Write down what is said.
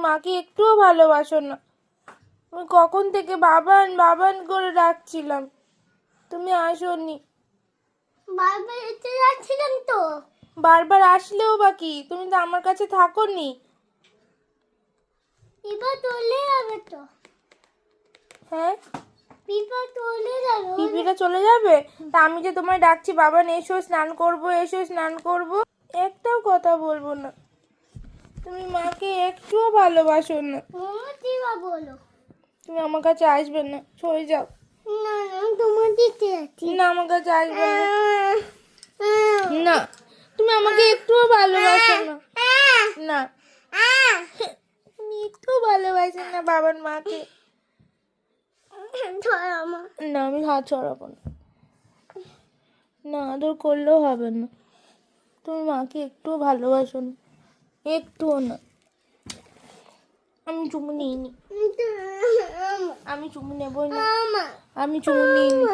মাকে একটুও ভালোবাসো না। আমি কখন থেকে বাবান বাবান করে ডাকছিলাম, তুমি আসোনি। বারবার এসে যাচ্ছিলাম তো। বারবার আসলেও বা কি, তুমি তো আমার কাছে থাকোনি। এবার চলে যাবে তো। হ্যাঁ, পিপা চলে যাবে। পিপিটা চলে যাবে? তা আমি যে তোমায় ডাকছি, বাবান এসো স্নান করবো, এসো স্নান করবো, একটাও কথা বলবো না। তুমি মাকে একটুও ভালোবাসো না। দিবা বলো। তুমি আমার কাছে আসবে না, সরে যাও। না না তোমার দিতে যাচ্ছি। না, আমার কাছে আসবে না। না, তুমি আমাকে একটুও ভালোবাসো না। না, তুমি একটু ভালোবাসো না বাবার মাকে। না, আমি হাত ছড়াবো না। না, আদর করলেও হবে না। তুমি মাকে একটুও ভালোবাসো না, একটুও না। আমি চুমু নিইনি, আমি চুমু নেবই না, আমি চুমু নিইনি।